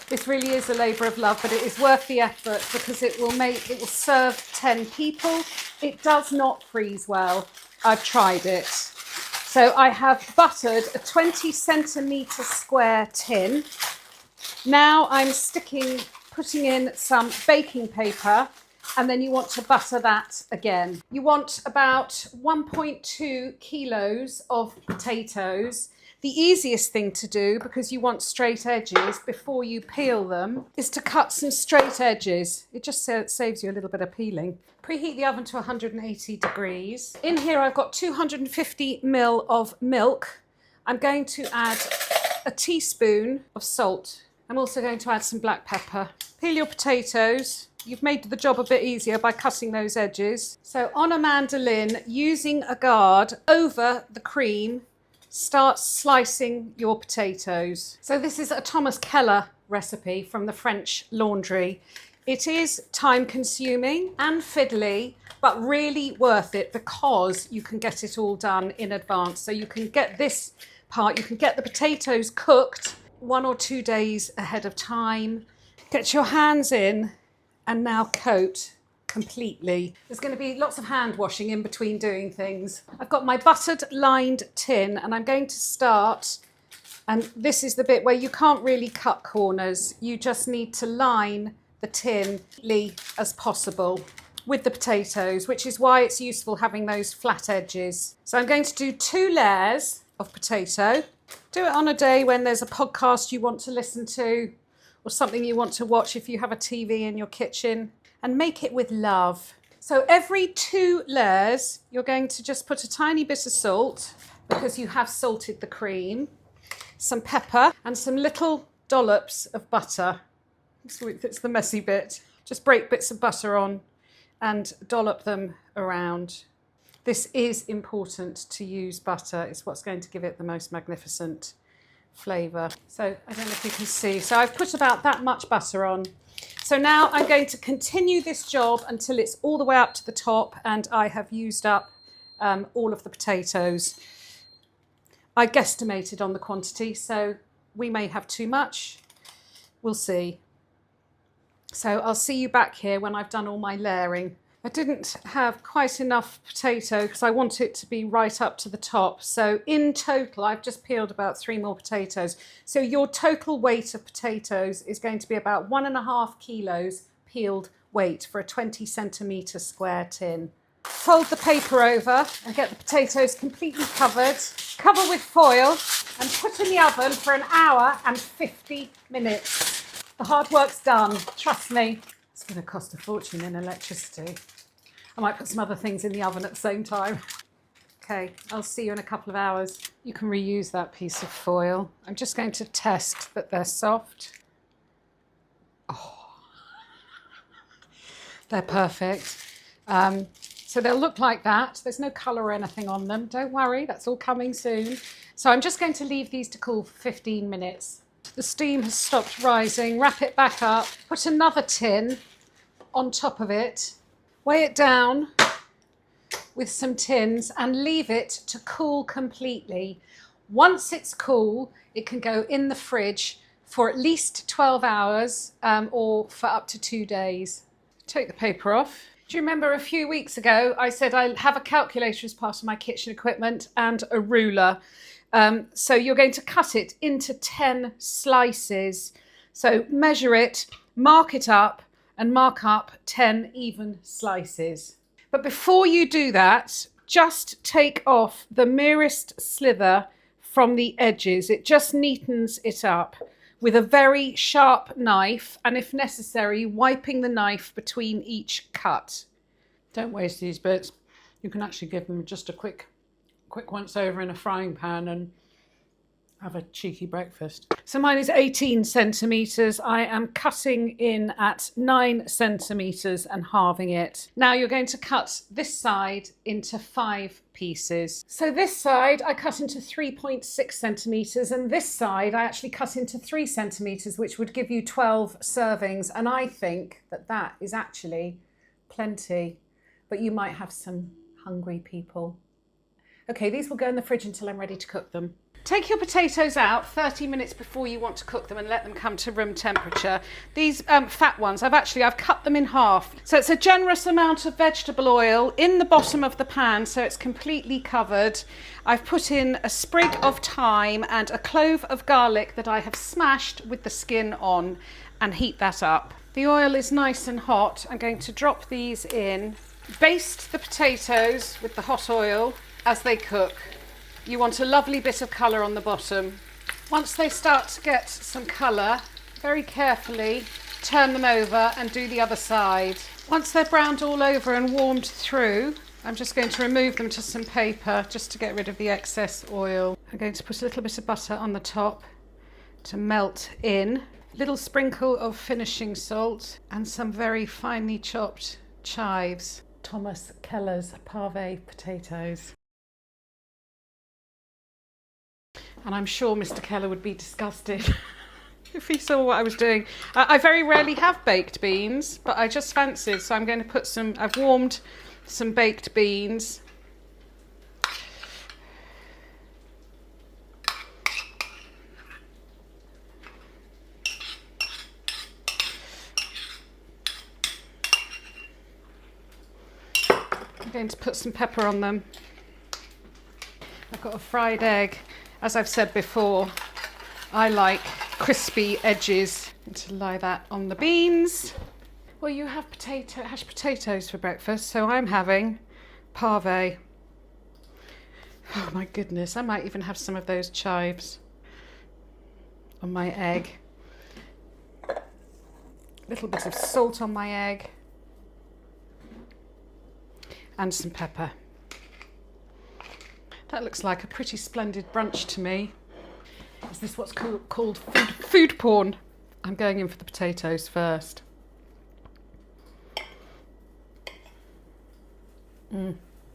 This really is a labour of love, but it is worth the effort because it will serve 10 people. It does not freeze well. I've tried it. So I have buttered a 20 centimetre square tin. Now I'm putting in some baking paper, and then you want to butter that again. You want about 1.2 kilos of potatoes. The easiest thing to do, because you want straight edges before you peel them, is to cut some straight edges. It just saves you a little bit of peeling. Preheat the oven to 180 degrees. In here I've got 250 ml of milk. I'm going to add a teaspoon of salt. I'm also going to add some black pepper. Peel your potatoes. You've made the job a bit easier by cutting those edges. So on a mandolin, using a guard over the cream, start slicing your potatoes. So this is a Thomas Keller recipe from the French laundry. It is time consuming and fiddly, but really worth it because you can get it all done in advance. So you can get this part, you can get the potatoes cooked 1 or 2 days ahead of time. Get your hands in and now coat completely. There's going to be lots of hand washing in between doing things. I've got my buttered lined tin and I'm going to start, and this is the bit where you can't really cut corners. You just need to line the tin as possible with the potatoes, which is why it's useful having those flat edges. So I'm going to do 2 layers of potato. Do it on a day when there's a podcast you want to listen to or something you want to watch if you have a TV in your kitchen, and make it with love. So every 2 layers, you're going to just put a tiny bit of salt because you have salted the cream, some pepper and some little dollops of butter. It's the messy bit. Just break bits of butter on and dollop them around. This is important to use butter. It's what's going to give it the most magnificent flavour. So I don't know if you can see. So I've put about that much butter on. So now I'm going to continue this job until it's all the way up to the top and I have used up all of the potatoes. I guesstimated on the quantity, so we may have too much. We'll see. So I'll see you back here when I've done all my layering. I didn't have quite enough potato because I want it to be right up to the top. So in total, I've just peeled about 3 more potatoes. So your total weight of potatoes is going to be about 1.5 kilos peeled weight for a 20 centimetre square tin. Fold the paper over and get the potatoes completely covered. Cover with foil and put in the oven for 1 hour and 50 minutes. The hard work's done, trust me. It's going to cost a fortune in electricity. I might put some other things in the oven at the same time. Okay, I'll see you in a couple of hours. You can reuse that piece of foil. I'm just going to test that they're soft. Oh, they're perfect. So they'll look like that. There's no colour or anything on them. Don't worry, that's all coming soon. So I'm just going to leave these to cool for 15 minutes. The steam has stopped rising. Wrap it back up. Put another tin on top of it. Weigh it down with some tins and leave it to cool completely. Once it's cool, it can go in the fridge for at least 12 hours or for up to 2 days. Take the paper off. Do you remember a few weeks ago I said I have a calculator as part of my kitchen equipment and a ruler. So you're going to cut it into 10 slices. So measure it, mark it up and mark up 10 even slices. But before you do that, just take off the merest slither from the edges. It just neatens it up with a very sharp knife and, if necessary, wiping the knife between each cut. Don't waste these bits. You can actually give them just a quick once over in a frying pan and have a cheeky breakfast. So mine is 18 centimetres. I am cutting in at 9 centimetres and halving it. Now you're going to cut this side into 5 pieces. So this side I cut into 3.6 centimetres and this side I actually cut into 3 centimetres, which would give you 12 servings. And I think that that is actually plenty, but you might have some hungry people. Okay, these will go in the fridge until I'm ready to cook them. Take your potatoes out 30 minutes before you want to cook them and let them come to room temperature. These fat ones, I've cut them in half. So it's a generous amount of vegetable oil in the bottom of the pan, so it's completely covered. I've put in a sprig of thyme and a clove of garlic that I have smashed with the skin on, and heat that up. The oil is nice and hot. I'm going to drop these in. Baste the potatoes with the hot oil as they cook. You want a lovely bit of colour on the bottom. Once they start to get some colour, very carefully turn them over and do the other side. Once they're browned all over and warmed through, I'm just going to remove them to some paper just to get rid of the excess oil. I'm going to put a little bit of butter on the top to melt in, a little sprinkle of finishing salt and some very finely chopped chives. Thomas Keller's pave potatoes. And I'm sure Mr. Keller would be disgusted if he saw what I was doing. I very rarely have baked beans, but I just fancied, so I'm going to put some, I've warmed some baked beans. I'm going to put some pepper on them. I've got a fried egg. As I've said before, I like crispy edges. I'm going to lie that on the beans. Well, you have hashed potatoes for breakfast, so I'm having pave. Oh my goodness, I might even have some of those chives on my egg. A little bit of salt on my egg. And some pepper. That looks like a pretty splendid brunch to me. Is this what's called food porn? I'm going in for the potatoes first.